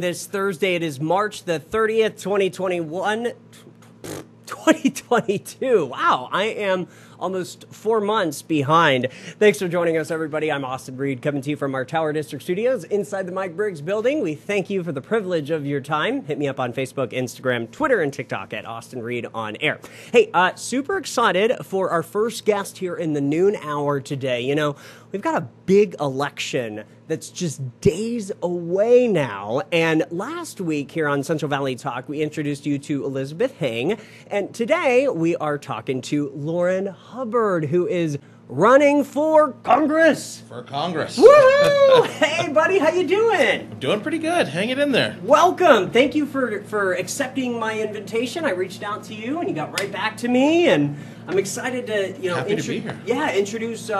This Thursday, it is March the 30th, 2022. Wow, I am almost 4 months behind. Thanks for joining us, everybody. I'm Austin Reed, coming to you from our Tower District studios inside the Mike Briggs building. We thank you for the privilege of your time. Hit me up on Facebook, Instagram, Twitter, and TikTok at Austin Reed on air. Hey, super excited for our first guest here in the noon hour today. You know, we've got a big election that's just days away now. And last week here on Central Valley Talk, we introduced you to Elizabeth Heng. And today we are talking to Lourin Hubbard, who is running for Congress. For Congress. Woohoo! Hey, buddy, how you doing? I'm doing pretty good. Hang it in there. Welcome. Thank you for accepting my invitation. I reached out to you, and you got right back to me. And I'm excited to Happy to be here. Yeah, introduce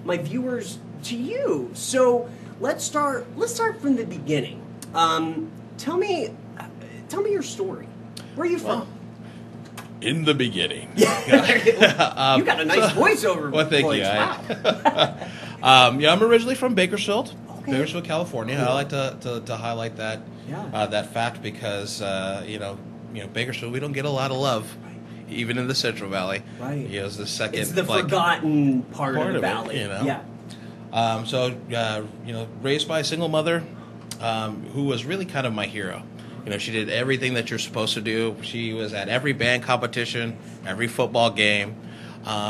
my viewers to you. So let's start from the beginning. Tell me your story. Where are you from? In the beginning. You got a nice voiceover. Well, thank you. Wow. I'm originally from Bakersfield, Bakersfield, California. Cool. I like to highlight that that fact because Bakersfield, we don't get a lot of love, even in the Central Valley. Right. It's the second. It's the forgotten part of the valley. Yeah. Raised by a single mother, who was really kind of my hero. She did everything that you're supposed to do. She was at every band competition, every football game.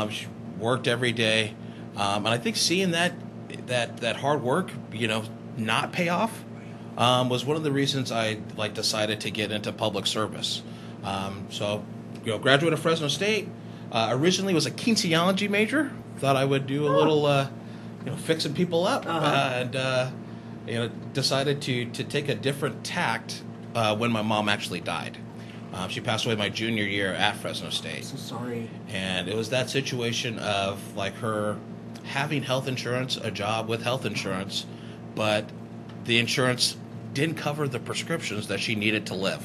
She worked every day, and I think seeing that hard work, not pay off, was one of the reasons I decided to get into public service. Graduate of Fresno State. Originally was a kinesiology major. Thought I would do a little, fixing people up, and decided to take a different tact. When my mom actually died. She passed away my junior year at Fresno State. So sorry. And it was that situation of her having health insurance, a job with health insurance, but the insurance didn't cover the prescriptions that she needed to live.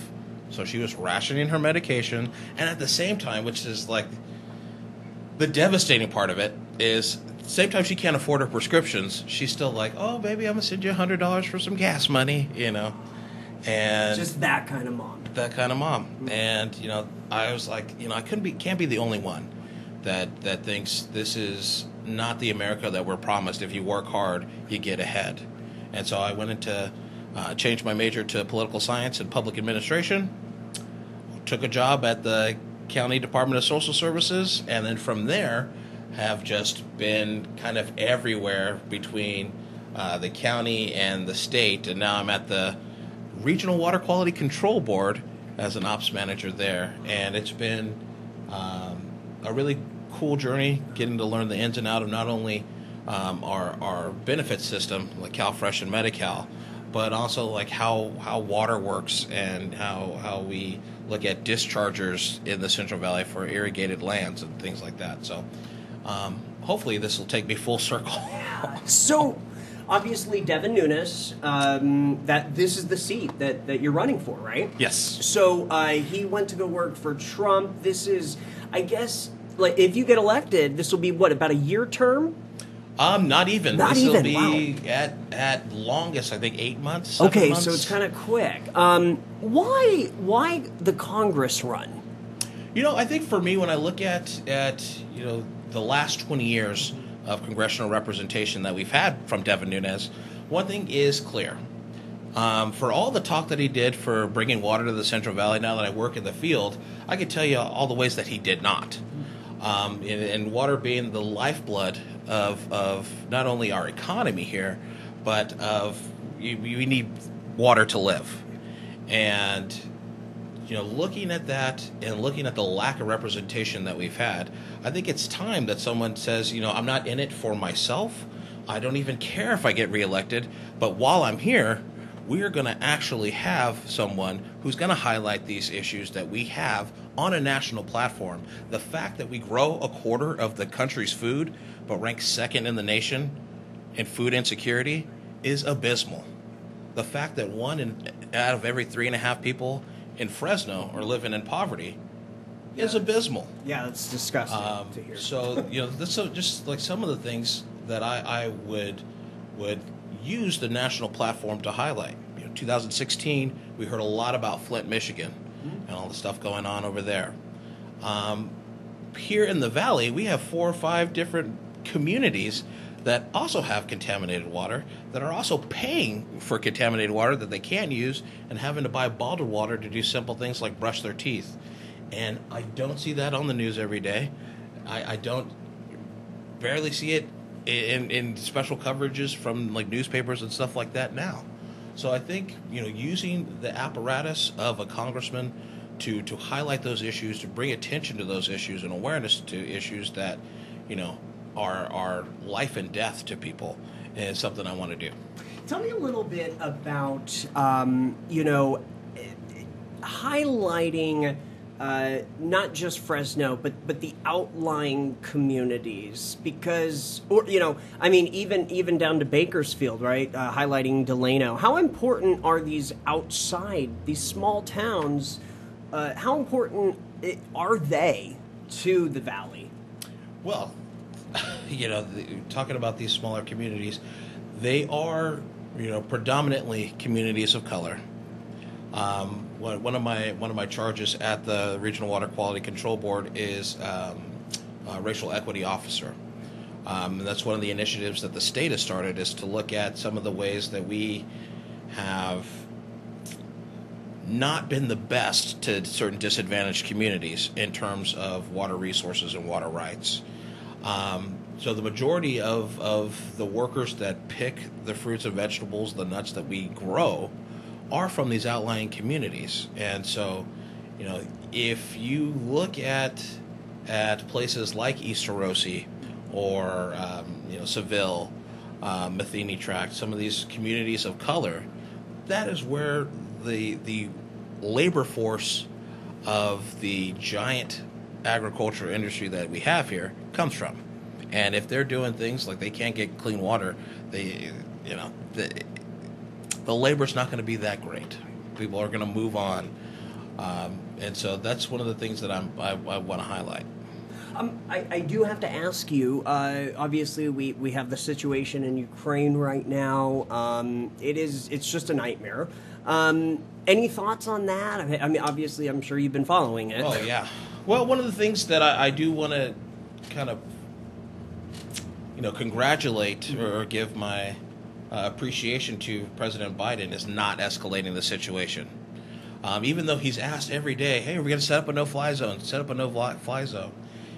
So she was rationing her medication, and at the same time, which is the devastating part of it, is same time she can't afford her prescriptions, she's still oh, baby, I'm going to send you $100 for some gas money, And just that kind of mom. That kind of mom. Mm-hmm. And, I was I can't be the only one that thinks this is not the America that we're promised. If you work hard, you get ahead. And so I went into, changed my major to political science and public administration, took a job at the County Department of Social Services, and then from there have just been kind of everywhere between the county and the state. And now I'm at the Regional Water Quality Control Board as an ops manager there, and it's been a really cool journey getting to learn the ins and outs of not only our benefit system like CalFresh and Medi-Cal, but also how water works and how we look at dischargers in the Central Valley for irrigated lands and things like that. So hopefully this will take me full circle. So obviously, Devin Nunes, that this is the seat that you're running for, right? Yes. So he went to go work for Trump. This is, I guess, if you get elected, this will be, about a year term? Not even. Not this even, will be wow. at longest, I think, 8 months. Okay, months. so it's kind of quick. Why the Congress run? I think for me, when I look at the last 20 years of congressional representation that we've had from Devin Nunes, one thing is clear. For all the talk that he did for bringing water to the Central Valley, now that I work in the field, I can tell you all the ways that he did not. And water being the lifeblood of not only our economy here, but we need water to live. And looking at that and looking at the lack of representation that we've had, I think it's time that someone says, I'm not in it for myself. I don't even care if I get reelected. But while I'm here, we are going to actually have someone who's going to highlight these issues that we have on a national platform. The fact that we grow a quarter of the country's food, but rank second in the nation in food insecurity is abysmal. The fact that out of every 3.5 people in Fresno are living in poverty is abysmal. Yeah, that's disgusting to hear. So, that's just some of the things that I would use the national platform to highlight. 2016, we heard a lot about Flint, Michigan, and all the stuff going on over there. Here in the valley, we have 4 or 5 different communities that also have contaminated water, that are also paying for contaminated water that they can't use and having to buy bottled water to do simple things like brush their teeth. And I don't see that on the news every day. I don't barely see it in special coverages from like newspapers and stuff like that now. So I think, using the apparatus of a congressman to highlight those issues, to bring attention to those issues and awareness to issues that, are life and death to people is something I want to do. Tell me a little bit about, highlighting not just Fresno, but the outlying communities, because, even down to Bakersfield, right? Highlighting Delano. How important are these small towns? How important are they to the valley? Well, talking about these smaller communities, they are, predominantly communities of color. One of my charges at the Regional Water Quality Control Board is racial equity officer. And that's one of the initiatives that the state has started, is to look at some of the ways that we have not been the best to certain disadvantaged communities in terms of water resources and water rights. So the majority of the workers that pick the fruits and vegetables, the nuts that we grow, are from these outlying communities. And so, if you look at places like East Orosi or Seville, Matheny Tract, some of these communities of color, that is where the labor force of the giant agriculture industry that we have here comes from. And if they're doing things like they can't get clean water, the labor's not going to be that great. People are going to move on, and so that's one of the things that I want to highlight. I do have to ask you, obviously we have the situation in Ukraine right now. It's just a nightmare. Any thoughts on that? I mean, obviously, I'm sure you've been following it. Oh, yeah. Well, one of the things that I do want to kind of, congratulate or give my appreciation to President Biden is not escalating the situation. Even though he's asked every day, hey, we're going to set up a no-fly zone,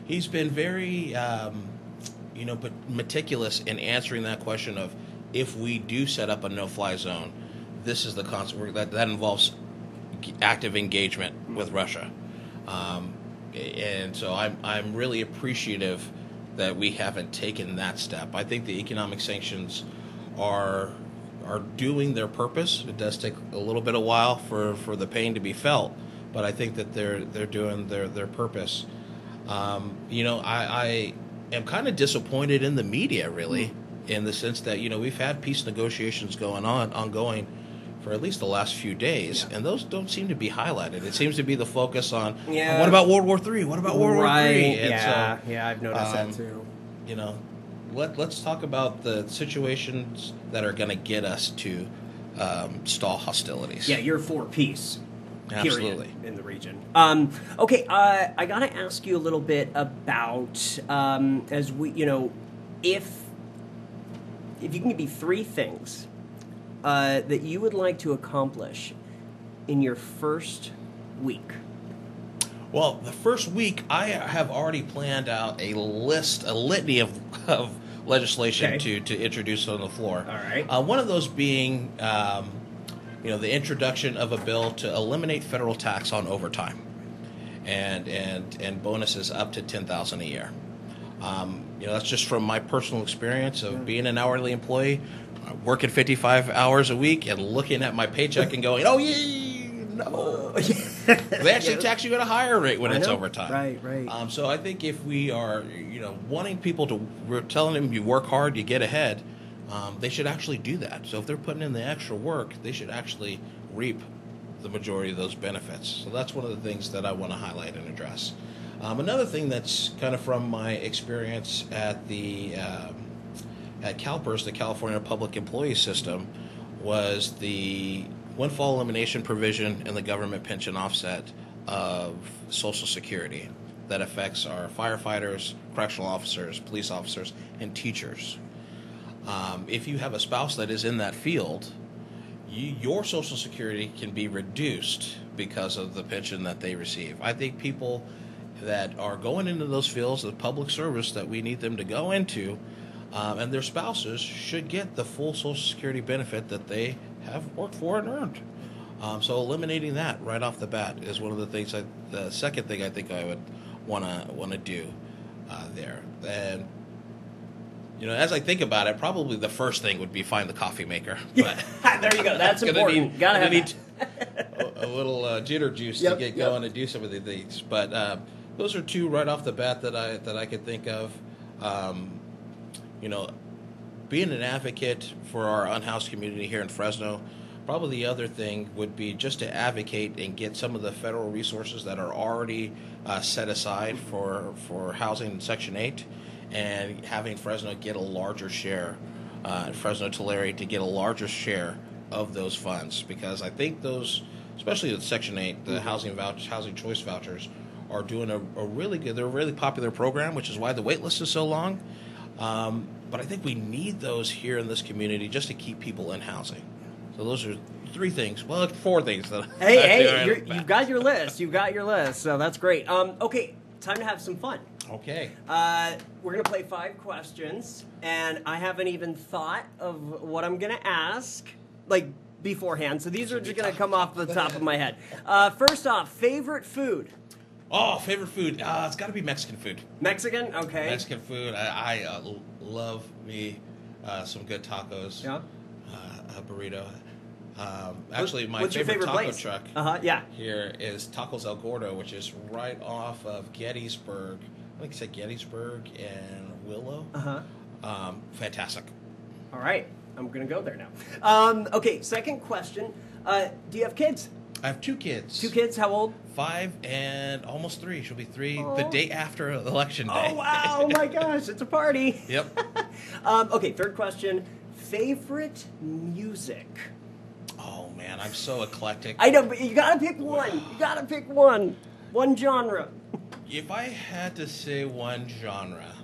he's been very, but meticulous in answering that question of, if we do set up a no-fly zone, this is the consequence. That involves active engagement with Russia. And so I'm really appreciative that we haven't taken that step. I think the economic sanctions are doing their purpose. It does take a little bit of while for the pain to be felt, but I think that they're doing their purpose. I am kind of disappointed in the media, really, in the sense that we've had peace negotiations ongoing for at least the last few days, and those don't seem to be highlighted. It seems to be the focus on, what about World War III? What about World War III? And I've noticed that too. Let's talk about the situations that are going to get us to stall hostilities. Yeah, you're for peace. Absolutely. In the region. Okay, I got to ask you a little bit about, as we, if you can give me 3 things that you would like to accomplish in your first week. Well, the first week, I have already planned out a litany of legislation to introduce on the floor. All right. One of those being, the introduction of a bill to eliminate federal tax on overtime, and bonuses up to $10,000 a year. That's just from my personal experience of being an hourly employee, working 55 hours a week, and looking at my paycheck and going, "Oh yeah, no." They actually tax you at a higher rate when it's overtime. Right. So I think if we are, wanting people we're telling them you work hard, you get ahead, they should actually do that. So if they're putting in the extra work, they should actually reap the majority of those benefits. So that's one of the things that I want to highlight and address. Another thing that's kind of from my experience at CalPERS, the California Public Employee System, was the windfall elimination provision in the government pension offset of Social Security that affects our firefighters, correctional officers, police officers, and teachers. If you have a spouse that is in that field, your Social Security can be reduced because of the pension that they receive. I think people that are going into those fields of public service that we need them to go into, and their spouses should get the full Social Security benefit that they have worked for and earned. So eliminating that right off the bat is one of the things. The second thing I think I would want to do there. And as I think about it, probably the first thing would be find the coffee maker. But there you go. That's important. Gotta have need a little ginger juice to get going and do some of the things. But those are two right off the bat that I could think of. Being an advocate for our unhoused community here in Fresno. Probably the other thing would be just to advocate and get some of the federal resources that are already set aside for housing in Section 8, and having Fresno get a larger share, Fresno-Tulare to get a larger share of those funds, because I think those, especially with Section 8, the housing choice vouchers, are doing a really good, they're a really popular program, which is why the wait list is so long. But I think we need those here in this community just to keep people in housing. So those are three things. Well, four things that. Hey, you've got your list. You've got your list. So that's great. Okay, time to have some fun. Okay. We're gonna play 5 questions, and I haven't even thought of what I'm gonna ask beforehand. So these are just gonna come off the top of my head. First off, favorite food. Oh, favorite food. It's got to be Mexican food. Mexican, okay. Mexican food. I love me some good tacos. Yeah. A burrito. Actually, my favorite taco place? truck here is Tacos El Gordo, which is right off of Gettysburg. I think it's at Gettysburg and Willow. Fantastic. All right. I'm going to go there now. Okay, second question. Do you have kids? I have 2 kids. 2 kids? How old? 5 and almost 3. She'll be 3 the day after Election Day. Oh, wow. Oh, my gosh. It's a party. Yep. Okay, third question. Favorite music? Oh, man. I'm so eclectic. I know, but you got to pick one. You got to pick one. One genre. If I had to say one genre,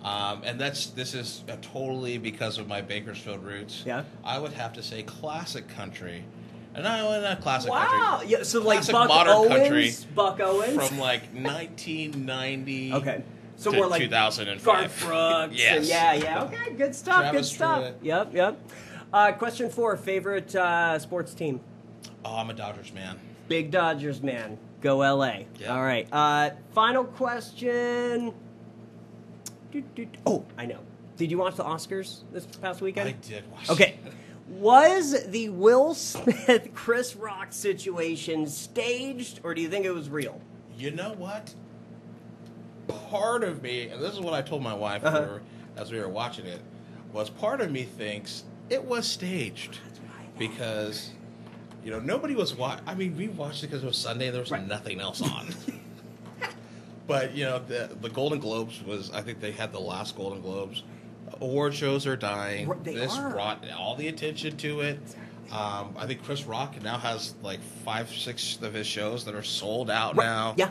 and this is totally because of my Bakersfield roots, I would have to say classic country. And not classic country. Wow! Yeah, so classic Buck modern Owens, country. Buck Owens? From 1990 okay. So to more like 2005. Garth Brooks. Yes. Yeah. Okay, good stuff, Travis good stuff. Tritt. Yep. Question 4, favorite sports team? Oh, I'm a Dodgers man. Big Dodgers man. Go LA. Yeah. All right. Final question. Oh, I know. Did you watch the Oscars this past weekend? I did watch Okay. Was the Will Smith, Chris Rock situation staged, or do you think it was real? You know what? Part of me, and this is what I told my wife as we were watching it, was part of me thinks it was staged. Because, nobody was watching. I mean, we watched it because it was Sunday and there was nothing else on. But, the Golden Globes I think they had the last Golden Globes. Award shows are dying. This brought all the attention to it. I think Chris Rock now has 5, 6 of his shows that are sold out now. Yeah.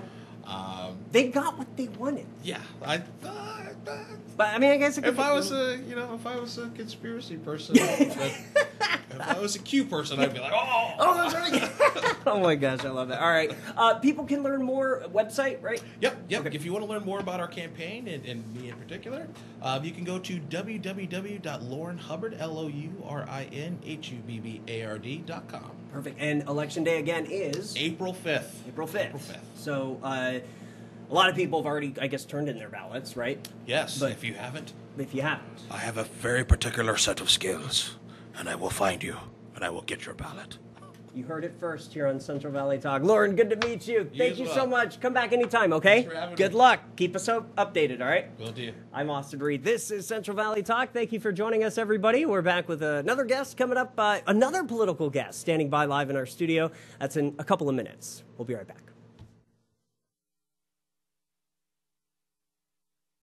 They got what they wanted. Yeah. But I mean, I guess if I was a conspiracy person, if I was a Q person, I'd be like, oh, that's right. Oh my gosh, I love that. All right, people can learn more. Website, right? Yep. Okay. If you want to learn more about our campaign and me in particular, you can go to www.lourinhubbard LOURINHUBBARD.com. Perfect. And election day again is April 5th. April 5th. So a lot of people have already, I guess, turned in their ballots, right? Yes. But if you haven't, I have a very particular set of skills, and I will find you, and I will get your ballot. You heard it first here on Central Valley Talk. Lourin, good to meet you. Thank you so much. Come back anytime, okay? Thanks for having Good me. luck. Keep us updated, all right? Will do. I'm Austin Reed. This is Central Valley Talk. Thank you for joining us, everybody. We're back with another guest coming up, another political guest standing by live in our studio. That's in a couple of minutes. We'll be right back.